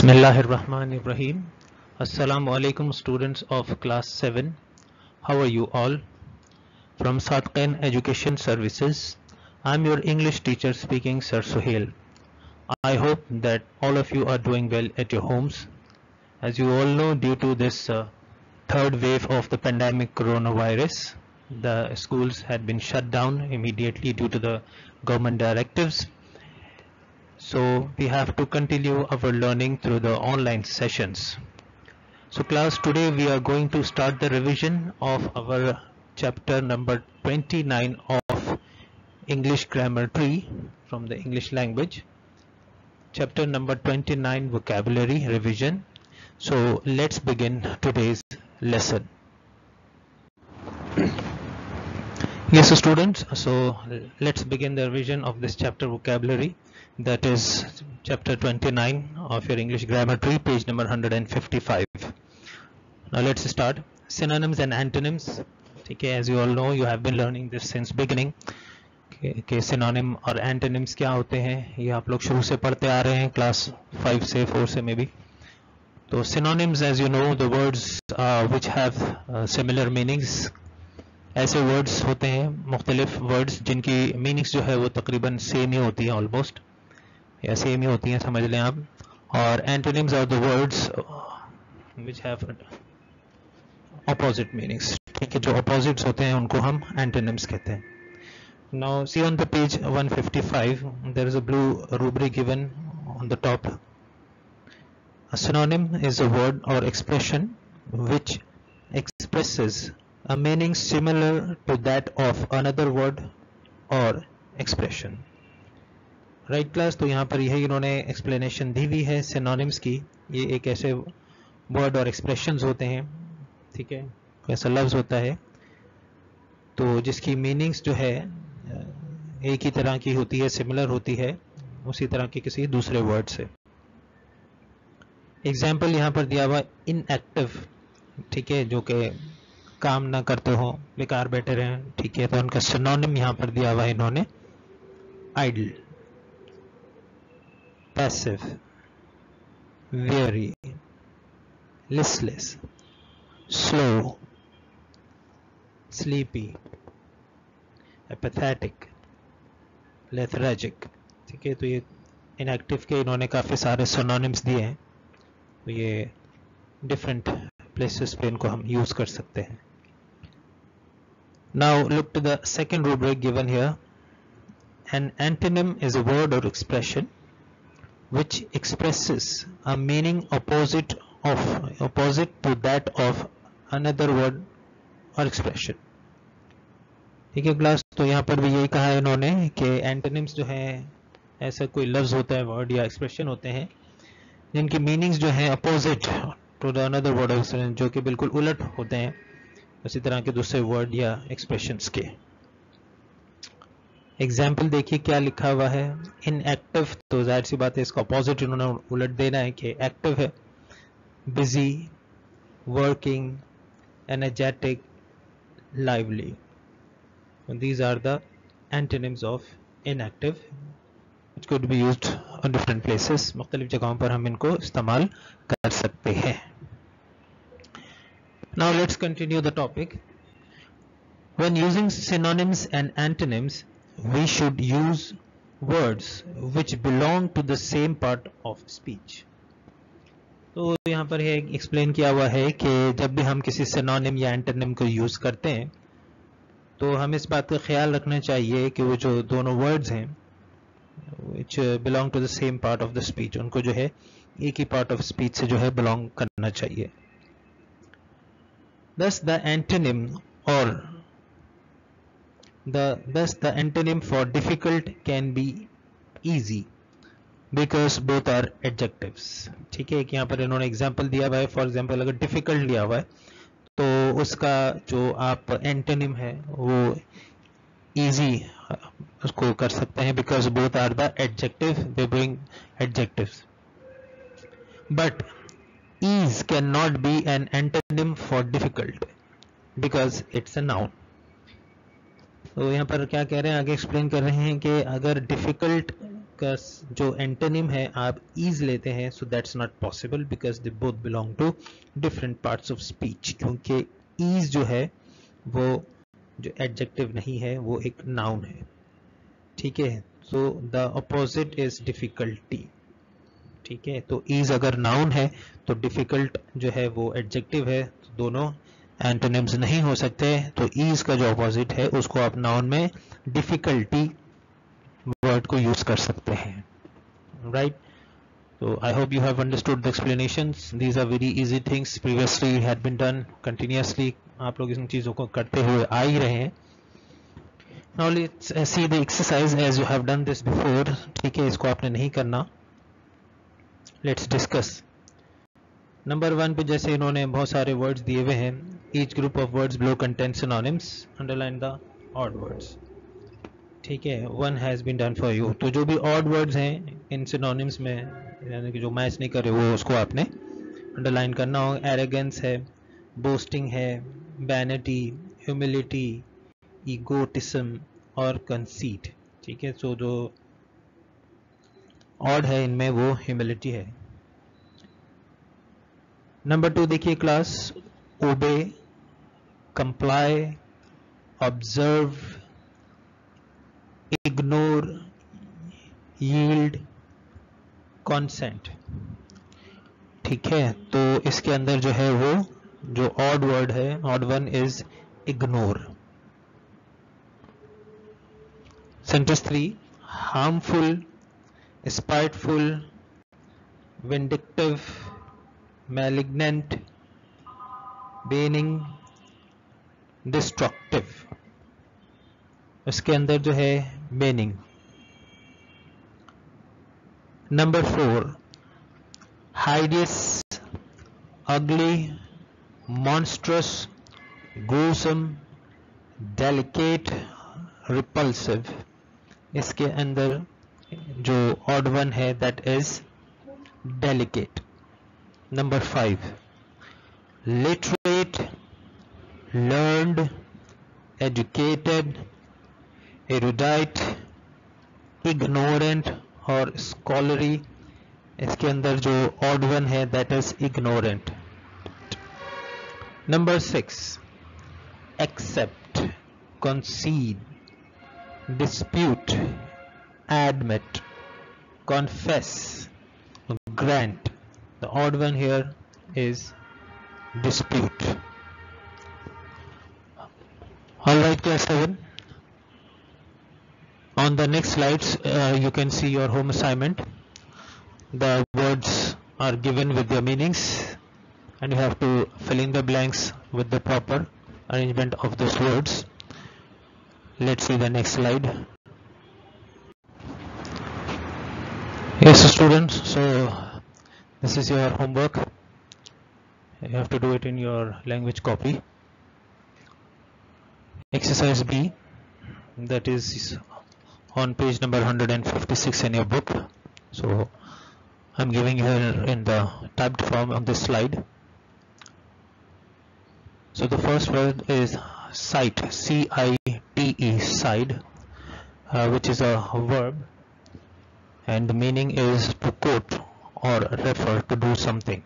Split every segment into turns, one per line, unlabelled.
Bismillahirrahmanirrahim. Assalamu alaikum students of class 7. How are you all? From Satqain Education Services, I'm your English teacher speaking, Sir Suhail. I hope that all of you are doing well at your homes. As you all know, due to this third wave of the pandemic coronavirus, the schools had been shut down immediately due to the government directives. So we have to continue our learning through the online sessions. So class, today we are going to start the revision of our chapter number 29 of English Grammar Tree from the English language. Chapter number 29, vocabulary revision. So let's begin today's lesson. Yes, students, so let's begin the revision of this chapter vocabulary, that is chapter 29 of your English Grammar Tree, page number 155. Now let's start. Synonyms and antonyms. Okay, as you all know, you have been learning this since beginning. Okay, synonym और antonyms क्या होते हैं ये आप लोग शुरू से पढ़ते आ रहे हैं क्लास 5 से 4 से मे बी. तो synonyms, as you know, the words which have similar meanings. ऐसे वर्ड्स होते हैं, मुख्तलिफ वर्ड्स जिनकी मीनिंग्स जो है वो तकरीबन सेम ही होती है, ऑलमोस्ट या सेम ही होती हैं, समझ लें आप. और antonyms are the words which have opposite meanings. ठीक है, जो अपोजिट्स होते हैं उनको हम एंटोनिम्स कहते हैं. Now see on the page 155 there is a blue rubric given on the top. A synonym is a word or expression which expresses a meaning similar to that of another word or expression. Right class, तो यहाँ पर यही इन्होंने explanation दी हुई है synonyms की. ये एक ऐसे word और expressions होते हैं, ठीक है, ऐसा लफ्ज होता है तो जिसकी meanings जो है एक ही तरह की होती है, similar होती है उसी तरह की किसी दूसरे word से. एग्जाम्पल यहाँ पर दिया हुआ inactive, ठीक है, जो कि काम ना करते हो, बेकार बैठे रहे, ठीक है, तो उनका सिनोनिम यहाँ पर दिया हुआ है इन्होंने idle, passive, very, listless, slow, sleepy, apathetic, lethargic. ठीक है, तो ये इनएक्टिव के इन्होंने काफ़ी सारे सिनोनिम्स दिए हैं, तो ये डिफरेंट प्लेसेस पे इनको हम यूज़ कर सकते हैं. Now look to the second rubric given here. An antonym is a word or expression which expresses a meaning opposite to that of another word or expression. ठीक है क्लास, तो यहाँ पर भी यही कहा है इन्होंने कि एंटोनिम्स जो है ऐसा कोई लफ्ज होता है, वर्ड या एक्सप्रेशन होते हैं जिनकी मीनिंग्स जो है opposite to the another word और एक्सप्रेशन, जो कि बिल्कुल उलट होते हैं उसी तरह के दूसरे वर्ड या एक्सप्रेशंस के. एग्जाम्पल देखिए क्या लिखा हुआ है. इनएक्टिव, तो जाहिर सी बात है इसका अपोजिट इन्होंने उलट देना है कि एक्टिव है. Busy, working, energetic, lively. These are the antonyms of inactive which could be used on different places. मुख्तलिफ जगहों पर हम इनको इस्तेमाल कर सकते हैं. Now let's continue the topic. When using synonyms and antonyms, we should use words which belong to the same part of speech. तो यहाँ पर है एक्सप्लेन किया हुआ है कि जब भी हम किसी सिनोनिम या एंटोनिम को यूज करते हैं तो हमें इस बात का ख्याल रखना चाहिए कि वो जो दोनों वर्ड्स हैं which belong to the same part of the speech, उनको जो है एक ही पार्ट ऑफ स्पीच से जो है बिलोंग करना चाहिए. Thus the antonym for difficult can be easy because both are adjectives. ठीक है, कि यहाँ पर इन्होंने एग्जाम्पल दिया हुआ है. फॉर एग्जाम्पल अगर डिफिकल्ट लिया हुआ है तो उसका जो आप एंटोनिम है वो easy उसको कर सकते हैं because both are the adjective, they bring adjectives. But ease cannot be an antonym for difficult because it's a noun. तो यहाँ पर क्या कह रहे हैं, आगे एक्सप्लेन कर रहे हैं कि अगर डिफिकल्ट का जो एंटोनिम है आप ईज लेते हैं, so that's not possible because they both belong to different parts of speech, क्योंकि ईज जो है वो जो एडजेक्टिव नहीं है, वो एक नाउन है। ठीक है, so the opposite is difficulty. ठीक है, तो ईज अगर नाउन है तो डिफिकल्ट जो है वो एडजेक्टिव है, तो दोनों एंटोनिम्स नहीं हो सकते। तो ईज का जो अपोजिट है उसको आप नाउन में डिफिकल्टी वर्ड को यूज कर सकते हैं, right? So I hope you have understood the explanations. These are very easy things. Previously had been done continuously. आप लोग इन चीज़ों को करते हुए आ ही रहे हैं। Now let's see the exercise as you have done this before. ठीक है, इसको आपने नहीं करना। Let's discuss. नंबर 1 पे जैसे इन्होंने बहुत सारे वर्ड्स दिए हुए हैं। Each group of words below contains synonyms. Underline the odd words. ठीक है, 1 has been done for you. तो जो भी ऑड वर्ड्स हैं इन सिनोनिम्स में, यानी कि जो मैच नहीं करे, वो उसको आपने अंडरलाइन करना होगा। एरोगेंस है, बोस्टिंग है, वैनिटी, ह्यूमिलिटी, ईगोटिज्म और कंसीट। ठीक है, सो जो ऑड है इनमें वो ह्यूमिलिटी है। नंबर 2 देखिए class, obey, comply, observe, ignore, yield, consent. ठीक है, तो इसके अंदर जो है वो जो ऑड वर्ड है, odd one is ignore. Sentence 3, harmful, spiteful, vindictive, malignant, benign, destructive. इसके अंदर जो है meaning. Number 4, hideous, ugly, monstrous, gruesome, delicate, repulsive। इसके अंदर जो odd one है that is delicate। Number 5, literate, learned, educated, erudite, ignorant और scholarly। इसके अंदर जो odd one है that is ignorant। Number 6, accept, concede, dispute, admit, confess, grant। The odd one here is dispute। Alright, class 7. On the next slides, you can see your home assignment. The words are given with their meanings, and you have to fill in the blanks with the proper arrangement of those words. Let's see the next slide. Yes, students, so this is your homework. You have to do it in your language copy. Exercise B, that is on page number 156 in your book. So I'm giving you in the typed form on this slide. So the first word is cite, C-I-T-E, cite, which is a verb, and the meaning is to quote or refer to do something.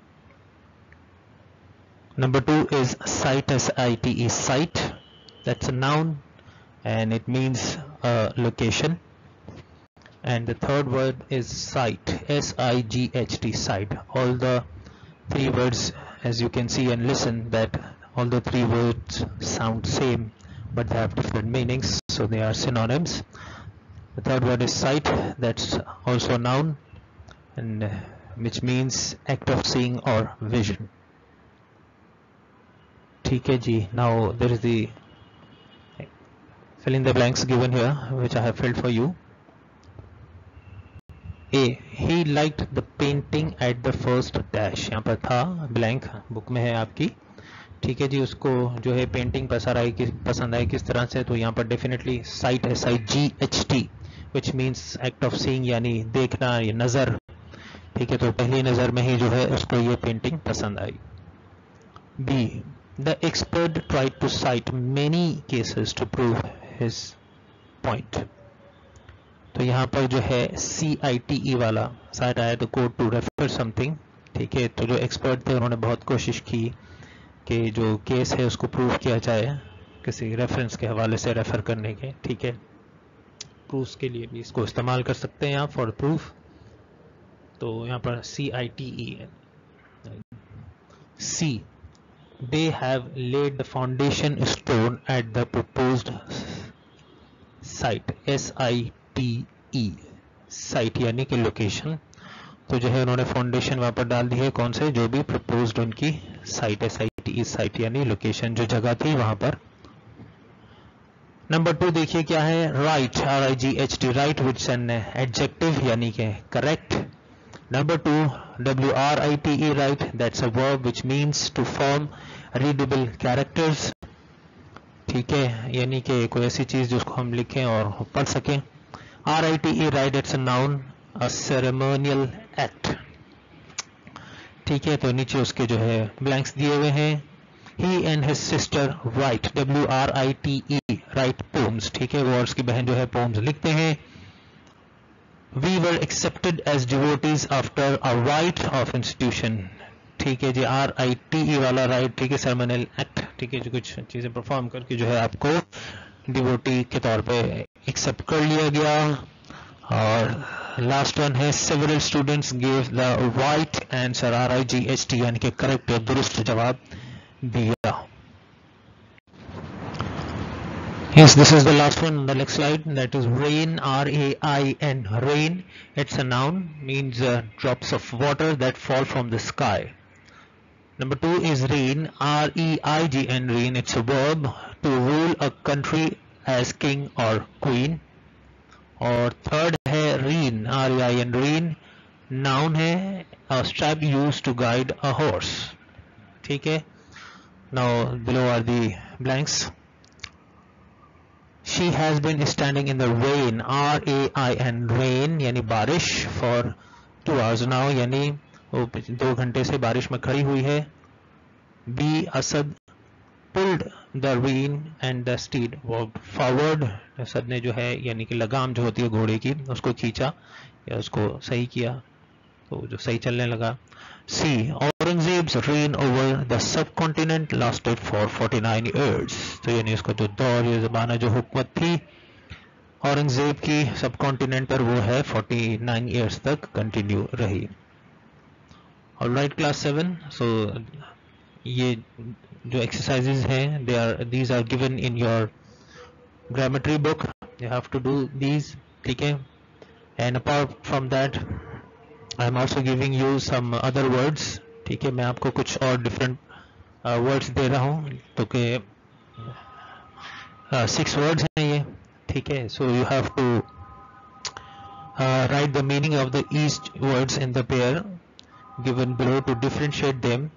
Number 2 is cite, S-I-T-E, cite. That's a noun and it means a location. And the third word is sight, S-I-G-H-T, sight. All the three words, as you can see and listen, that all the three words sound same but they have different meanings, so they are synonyms. The third word is sight, that's also a noun, and which means act of seeing or vision. ठीक है जी, now there is the fill in the blanks given here, which I have filled for you. A, he liked the painting at the first dash। यहाँ पर था blank, book में है आपकी। ठीक है जी, उसको जो है पेंटिंग पसंद आई किस तरह से, तो यहाँ पर डेफिनेटली साइट है, SIGHT, which means act of seeing, यानी देखना, ये नज़र। ठीक है, तो पहली नज़र में ही जो है उसको ये पेंटिंग पसंद आई। B, the expert tried to cite many cases to prove his point। तो यहाँ पर जो है CITE वाला साइट आया तो कोड टू रेफर समथिंग, ठीक है। तो जो एक्सपर्ट थे उन्होंने बहुत कोशिश की कि जो केस है उसको प्रूव किया जाए किसी रेफरेंस के हवाले से रेफर करने के, ठीक है। प्रूफ के लिए भी इसको इस्तेमाल कर सकते हैं आप फॉर प्रूफ। तो यहाँ पर CITE है। C, they have laid the foundation stone at the proposed site, SITE, site यानी कि लोकेशन। तो जो है उन्होंने फाउंडेशन वहां पर डाल दी है, कौन से, जो भी प्रपोज्ड उनकी साइट है, SITE साइट यानी लोकेशन, जो जगह थी वहां पर। नंबर 2 देखिए क्या है, right, RIGHT, right which an adjective यानी कि correct. Number 2, WRITE, right, that's a verb which means to form readable characters, ठीक है, यानी कि कोई ऐसी चीज जिसको हम लिखें और पढ़ सकें। RITE, right, it's a noun, a ceremonial act, ठीक है। तो नीचे उसके जो है ब्लैंक्स दिए हुए हैं। He and his sister write, WRITE, write poems, ठीक है, वो और उसकी बहन जो है पोम्स लिखते हैं। We were accepted as devotees after a rite of institution, ठीक है जी, RITE वाला राइट, ठीक है, सेरेमोनियल एक्ट, ठीक है, जो कुछ चीजें परफॉर्म करके जो है आपको डिवोटी के तौर पे एक्सेप्ट कर लिया गया। और लास्ट वन है, several students gave the right answer, RIGHT, यानी कि करेक्ट और दुरुस्त जवाब दिया। Yes, this is the last one on the next slide, that is rain, RAIN, rain, it's a noun, means drops of water that fall from the sky. Number 2 is reign, REIGN, reign, it's a verb, to rule a country as king or queen. और third है rein, REIN, rein, noun है, a strap used to guide a horse, ठीक है। Now below are the blanks. She has been standing in the rain, RAIN, rain यानी बारिश, for 2 hours now, यानी वो 2 घंटे से बारिश में खड़ी हुई है। B, Asad pulled the rein and the steed walked forward, Asad ने जो है यानी कि लगाम जो होती है घोड़े की उसको खींचा या उसको सही किया, तो जो सही चलने लगा। C, Aurangzeb's reign over the subcontinent lasted for 49 years, तो यानी उसका जो दौर या ज़माना जो हुकूमत थी औरंगजेब की सब कॉन्टिनेंट पर, वो है 49 ईयर्स तक कंटिन्यू रही। ऑलराइट क्लास 7, सो ये जो एक्सरसाइजेज हैं these are given in your geometry book, you have to do these, ठीक है। and apart from that I am also giving you some other words, ठीक है, मैं आपको कुछ और डिफरेंट वर्ड्स दे रहा हूँ, तो कि 6 वर्ड्स हैं ये, ठीक है। So you have to write the meaning of the each words in the pair given below to differentiate them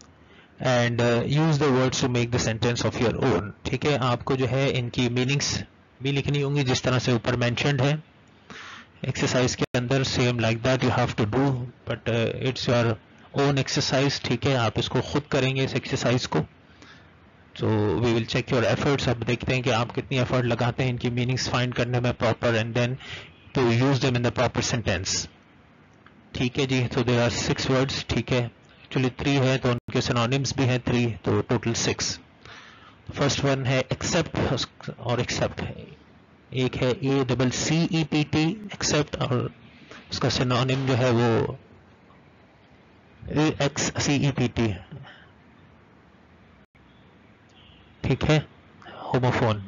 and use the words to make the sentence of your own, ठीक है। आपको जो है इनकी मीनिंग्स भी लिखनी होंगी जिस तरह से ऊपर मेंशन्ड है एक्सरसाइज के अंदर, same like that you have to do, but it's your own exercise, ठीक है। आप इसको खुद करेंगे इस एक्सरसाइज को, तो we will check your efforts. अब देखते हैं कि आप कितनी एफर्ट लगाते हैं इनकी मीनिंग्स फाइंड करने में proper, and then to use them in the proper sentence, ठीक है जी। तो देयर आर 6 वर्ड्स, ठीक है, एक्चुअली 3 है तो उनके सिनोनिम्स भी हैं 3, तो टोटल 6। फर्स्ट वन है एक्सेप्ट, और एक्सेप्ट है, एक है ACCEPT, एक्सेप्ट, और उसका सिनोनिम जो है वो AXCEPT, ठीक है, होमोफोन।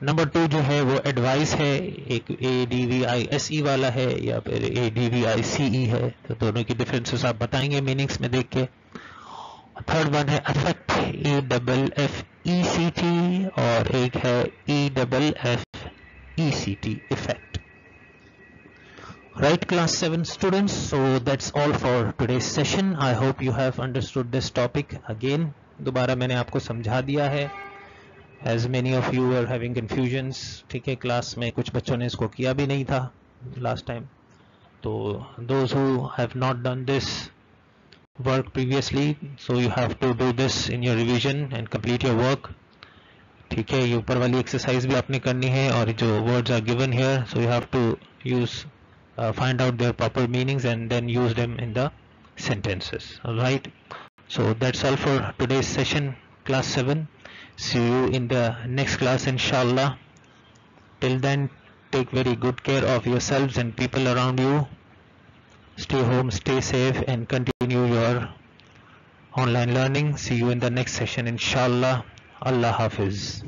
नंबर 2 जो है वो एडवाइस है, एक ADVISE वाला है या फिर ADVICE है, तो दोनों की डिफरेंसेस आप बताएंगे मीनिंग्स में देख के। थर्ड वन है अफेक्ट, AFFECT, और एक है EFFECT, effect. Right, class 7 students, so that's all for today's session. I hope you have understood this topic. Again, दोबारा मैंने आपको समझा दिया है, as many of you are having confusions, ठीक है। क्लास में कुछ बच्चों ने इसको किया भी नहीं था last time, तो those who have not done this work previously, so you have to do this in your revision and complete your work, ठीक है, ये ऊपर वाली एक्सरसाइज भी आपने करनी है, और जो words are given here, so you have to use find out their proper meanings and then use them in the sentences. All right, so that's all for today's session, class 7. See you in the next class, inshallah. Till then, take very good care of yourselves and people around you. Stay home, stay safe, and continue your online learning. See you in the next session, inshallah. Allah Hafiz.